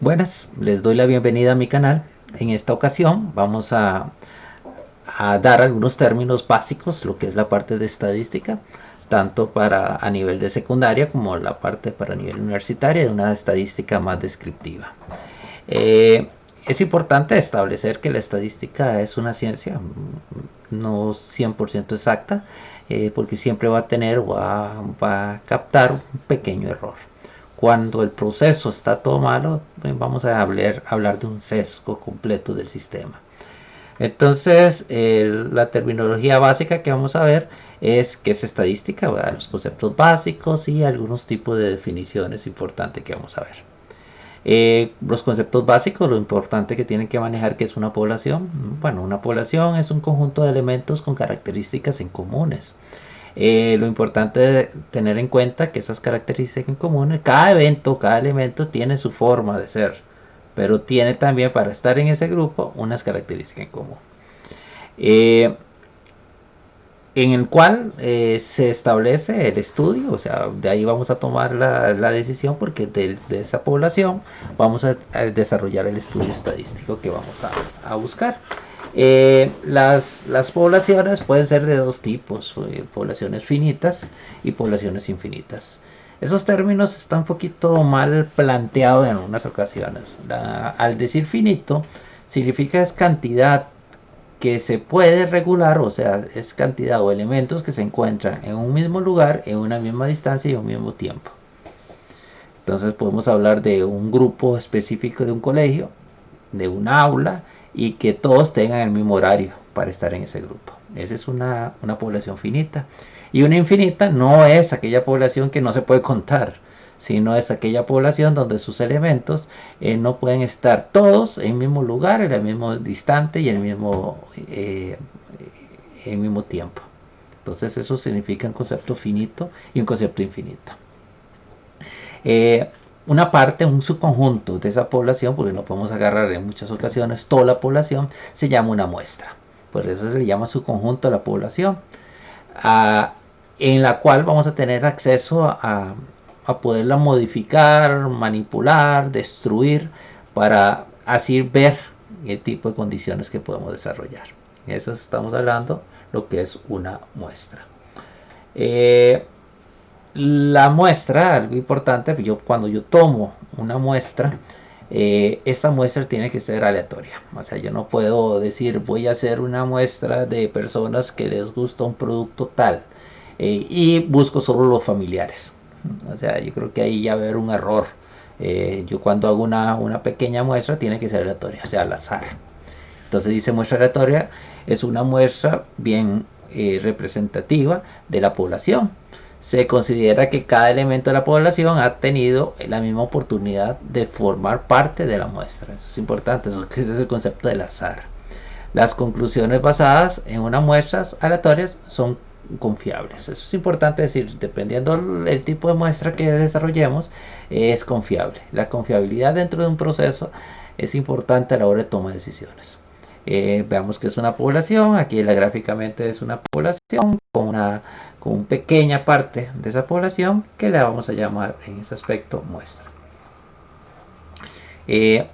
Buenas, les doy la bienvenida a mi canal. En esta ocasión vamos a dar algunos términos básicos, lo que es la parte de estadística, tanto para a nivel de secundaria como la parte para nivel universitario, de una estadística más descriptiva. Eh, es importante establecer que la estadística es una ciencia no 100% exacta, porque siempre va a tener o va a captar un pequeño error. Cuando el proceso está todo malo, vamos a hablar de un sesgo completo del sistema. Entonces, la terminología básica que vamos a ver es qué es estadística, ¿verdad? Los conceptos básicos y algunos tipos de definiciones importantes que vamos a ver. Los conceptos básicos, lo importante que tienen que manejar que es una población. Bueno, una población es un conjunto de elementos con características en comunes. Lo importante de tener en cuenta que esas características en comunes, cada evento, cada elemento tiene su forma de ser, pero tiene también para estar en ese grupo unas características en común. Eh, en el cual se establece el estudio, o sea, de ahí vamos a tomar la decisión porque de esa población vamos a desarrollar el estudio estadístico que vamos a buscar. Las poblaciones pueden ser de dos tipos, poblaciones finitas y poblaciones infinitas. Esos términos están un poquito mal planteados en algunas ocasiones. Al decir finito, significa es cantidad que se puede regular, o sea, es cantidad o elementos que se encuentran en un mismo lugar, en una misma distancia y en un mismo tiempo. Entonces podemos hablar de un grupo específico de un colegio, de un aula, y que todos tengan el mismo horario para estar en ese grupo. Esa es una población finita. Y una infinita no es aquella población que no se puede contar, sino es aquella población donde sus elementos no pueden estar todos en el mismo lugar, en el mismo distante y en el mismo tiempo. Entonces eso significa un concepto finito y un concepto infinito. Una parte, un subconjunto de esa población, porque no podemos agarrar en muchas ocasiones toda la población, se llama una muestra. Por eso se le llama subconjunto a la población, en la cual vamos a tener acceso a poderla modificar, manipular, destruir, para así ver el tipo de condiciones que podemos desarrollar. Eso estamos hablando lo que es una muestra. La muestra, algo importante, cuando yo tomo una muestra, esta muestra tiene que ser aleatoria. O sea, yo no puedo decir voy a hacer una muestra de personas que les gusta un producto tal y busco solo los familiares. O sea, yo creo que ahí ya va a haber un error. Yo cuando hago una pequeña muestra tiene que ser aleatoria, o sea, al azar. Entonces dice muestra aleatoria, es una muestra bien representativa de la población. Se considera que cada elemento de la población ha tenido la misma oportunidad de formar parte de la muestra. Eso es importante, eso es el concepto del azar. Las conclusiones basadas en unas muestras aleatorias son confiables. Eso es importante decir, dependiendo del tipo de muestra que desarrollemos, es confiable. La confiabilidad dentro de un proceso es importante a la hora de tomar decisiones. Veamos que es una población, aquí gráficamente es una población con pequeña parte de esa población que le vamos a llamar en ese aspecto muestra.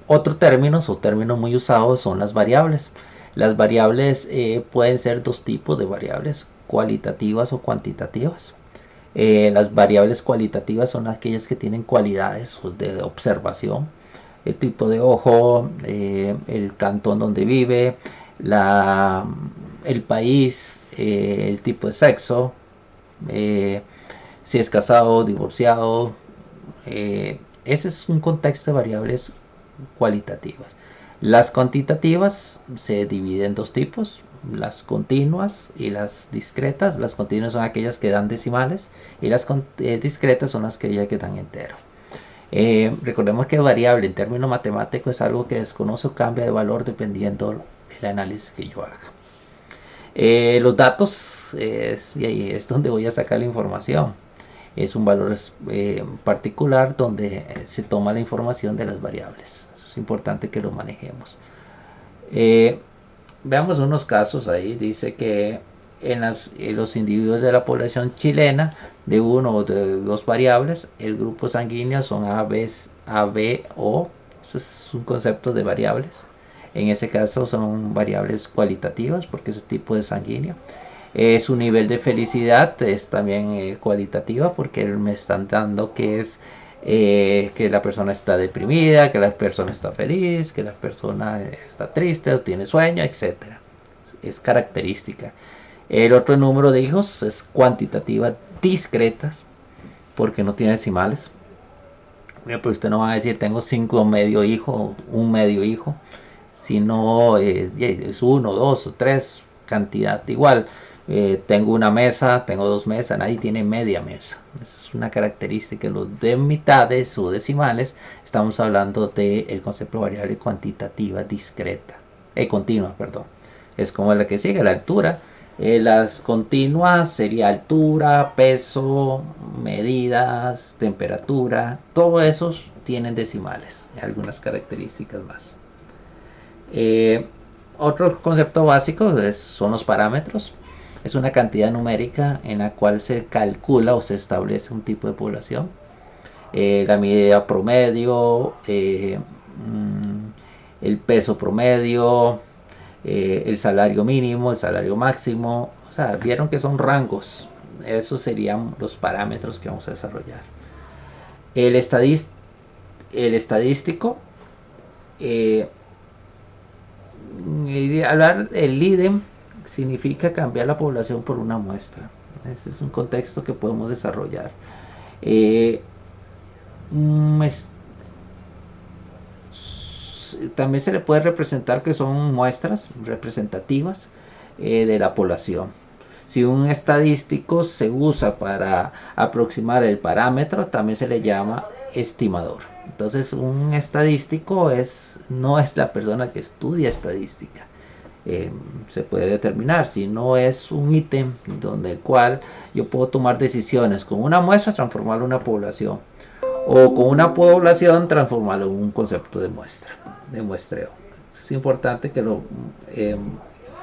Otro término o término muy usado son las variables. Las variables pueden ser dos tipos de variables, cualitativas o cuantitativas. Las variables cualitativas son aquellas que tienen cualidades de observación, el tipo de ojo, el cantón donde vive, el país, el tipo de sexo, si es casado o divorciado. Ese es un contexto de variables cualitativas. Las cuantitativas se dividen en dos tipos, las continuas y las discretas. Las continuas son aquellas que dan decimales y las discretas son las que dan entero. Recordemos que variable en términos matemáticos es algo que desconoce o cambia de valor dependiendo del análisis que yo haga. Los datos y ahí es donde voy a sacar la información. Es un valor particular donde se toma la información de las variables. Eso es importante que lo manejemos. Veamos unos casos ahí. Dice que en los individuos de la población chilena de uno o de dos variables, el grupo sanguíneo son A, B, O, Eso es un concepto de variables. En ese caso son variables cualitativas porque es un tipo de sanguíneo. Su nivel de felicidad es también cualitativa porque me están dando que es que la persona está deprimida, que la persona está feliz, que la persona está triste o tiene sueño, etcétera. Es característica. El otro número de hijos es cuantitativa discretas porque no tiene decimales. Pero usted no va a decir tengo 5 medio hijos, un medio hijo, sino es 1, 2 o 3, cantidad igual. Tengo una mesa, tengo 2 mesas, nadie tiene media mesa. Esa es una característica. Los de mitades o decimales, estamos hablando del concepto de variable cuantitativa discreta, continua, perdón. Es como la que sigue, la altura. Las continuas sería altura, peso, medidas, temperatura, todos esos tienen decimales, algunas características más. Otro concepto básico son los parámetros. Es una cantidad numérica en la cual se calcula o se establece un tipo de población. La medida promedio, el peso promedio, el salario mínimo, el salario máximo. O sea, vieron que son rangos. Esos serían los parámetros que vamos a desarrollar. El estadístico, hablar el IDEM significa cambiar la población por una muestra. Ese es un contexto que podemos desarrollar. También se le puede representar que son muestras representativas de la población. Si un estadístico se usa para aproximar el parámetro, también se le llama estimador. Entonces, un estadístico no es la persona que estudia estadística. Se puede determinar si no es un ítem donde el cual yo puedo tomar decisiones con una muestra, transformarlo en una población, o con una población transformarlo en un concepto de muestra, de muestreo. Es importante que lo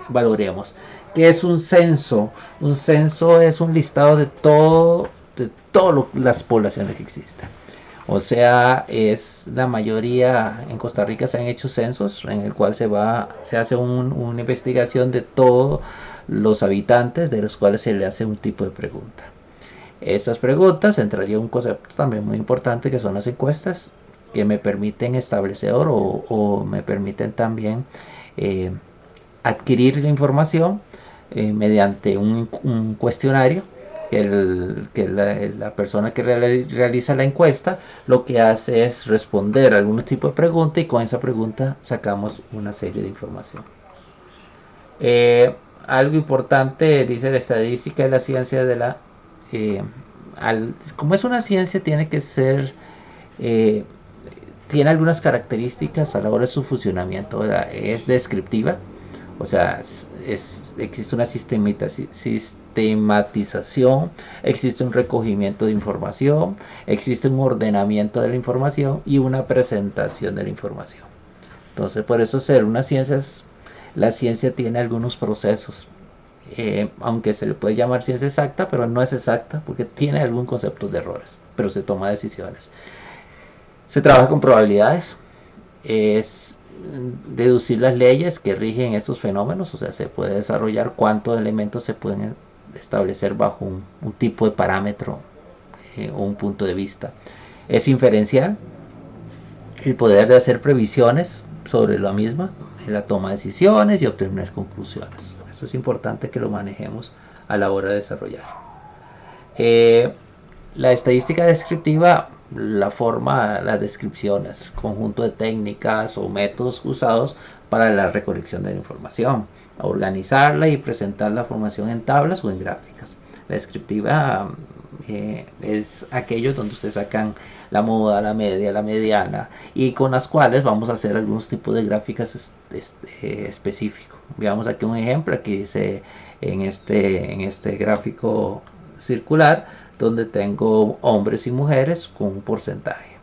valoremos. ¿Qué es un censo? Un censo es un listado de todas las poblaciones que existen. O sea, es la mayoría en Costa Rica se han hecho censos en el cual se hace una investigación de todos los habitantes, de los cuales se le hace un tipo de pregunta. Estas preguntas entraría un concepto también muy importante que son las encuestas, que me permiten establecer o me permiten también adquirir la información mediante un cuestionario que la persona que realiza la encuesta lo que hace es responder a algún tipo de pregunta y con esa pregunta sacamos una serie de información. Algo importante, dice la estadística de la ciencia de la... como es una ciencia, tiene que ser... tiene algunas características a la hora de su funcionamiento, ¿verdad? Es descriptiva, o sea, existe una sistematización, existe un recogimiento de información, existe un ordenamiento de la información y una presentación de la información. Entonces, por eso ser una ciencia, la ciencia tiene algunos procesos, aunque se le puede llamar ciencia exacta, pero no es exacta porque tiene algún concepto de errores, pero se toma decisiones. Se trabaja con probabilidades, es deducir las leyes que rigen estos fenómenos, o sea, se puede desarrollar cuántos elementos se pueden establecer bajo un tipo de parámetro o un punto de vista. Es inferencial, el poder de hacer previsiones sobre la misma, en la toma de decisiones y obtener conclusiones. Eso es importante que lo manejemos a la hora de desarrollar. La estadística descriptiva la forma, las descripciones, conjunto de técnicas o métodos usados para la recolección de la información, organizarla y presentar la información en tablas o en gráficas. La descriptiva es aquello donde ustedes sacan la moda, la media, la mediana y con las cuales vamos a hacer algunos tipos de gráficas específicos. Veamos aquí un ejemplo, aquí dice en este gráfico circular donde tengo hombres y mujeres con un porcentaje.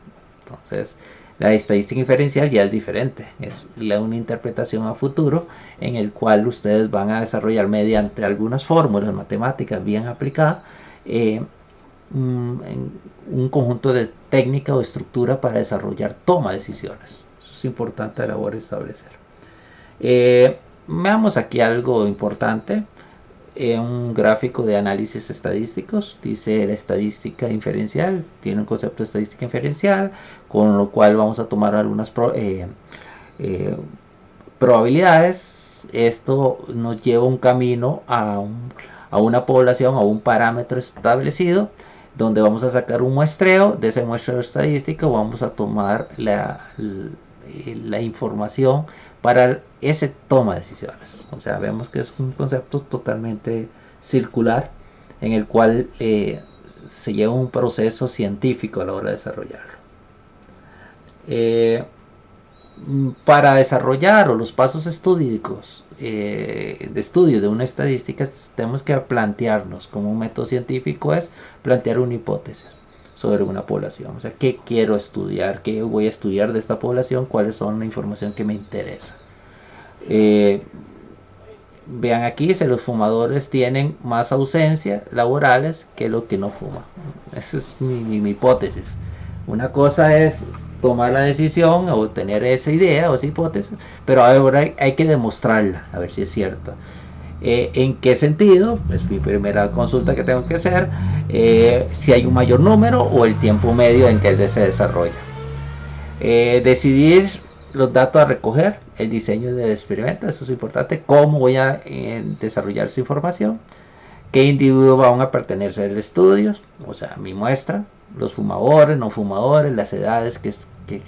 Entonces, la estadística inferencial ya es diferente, es una interpretación a futuro en el cual ustedes van a desarrollar mediante algunas fórmulas matemáticas bien aplicadas un conjunto de técnica o estructura para desarrollar toma de decisiones. es importante a la hora de establecer. Veamos aquí algo importante. Un gráfico de análisis estadísticos, dice la estadística inferencial, tiene un concepto de estadística inferencial, con lo cual vamos a tomar algunas probabilidades. Esto nos lleva un camino a una población, a un parámetro establecido, donde vamos a sacar un muestreo. De ese muestreo estadístico vamos a tomar la información para ese toma de decisiones. O sea, vemos que es un concepto totalmente circular en el cual se lleva un proceso científico a la hora de desarrollarlo. Para desarrollar los pasos estudísticos de estudio de una estadística, tenemos que plantearnos, como un método científico, es plantear una hipótesis sobre una población. O sea, ¿qué quiero estudiar? ¿Qué voy a estudiar de esta población? ¿Cuáles son la información que me interesa? Vean aquí, si los fumadores tienen más ausencias laborales que los que no fuman. Esa es mi hipótesis. Una cosa es tomar la decisión o tener esa idea o esa hipótesis, pero ahora hay que demostrarla, a ver si es cierto. ¿En qué sentido? Es mi primera consulta que tengo que hacer. Si hay un mayor número o el tiempo medio en que él se desarrolla. Decidir los datos a recoger, el diseño del experimento, eso es importante. Cómo voy a desarrollar esa información, qué individuos van a pertenecer al estudio, o sea, mi muestra, los fumadores, no fumadores, las edades que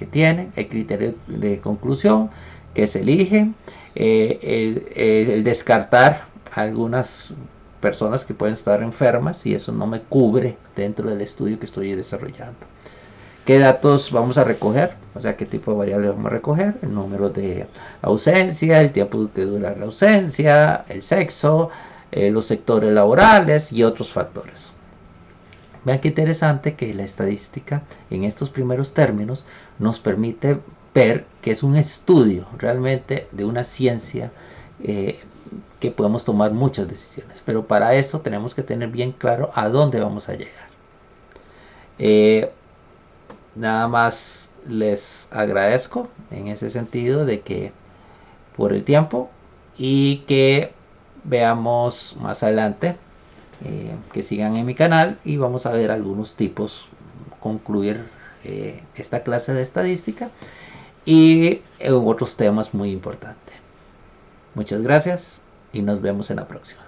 tienen, el criterio de conclusión que se elige, el descartar algunas personas que pueden estar enfermas y eso no me cubre dentro del estudio que estoy desarrollando. ¿Qué datos vamos a recoger? O sea, qué tipo de variables vamos a recoger, el número de ausencia, el tiempo que dura la ausencia, el sexo, los sectores laborales y otros factores. Vean qué interesante que la estadística en estos primeros términos nos permite ver que es un estudio realmente de una ciencia que podemos tomar muchas decisiones, pero para eso tenemos que tener bien claro a dónde vamos a llegar. Nada más les agradezco en ese sentido de que por el tiempo y que veamos más adelante, que sigan en mi canal y vamos a ver algunos tipos, concluir esta clase de estadística y otros temas muy importantes. Muchas gracias y nos vemos en la próxima.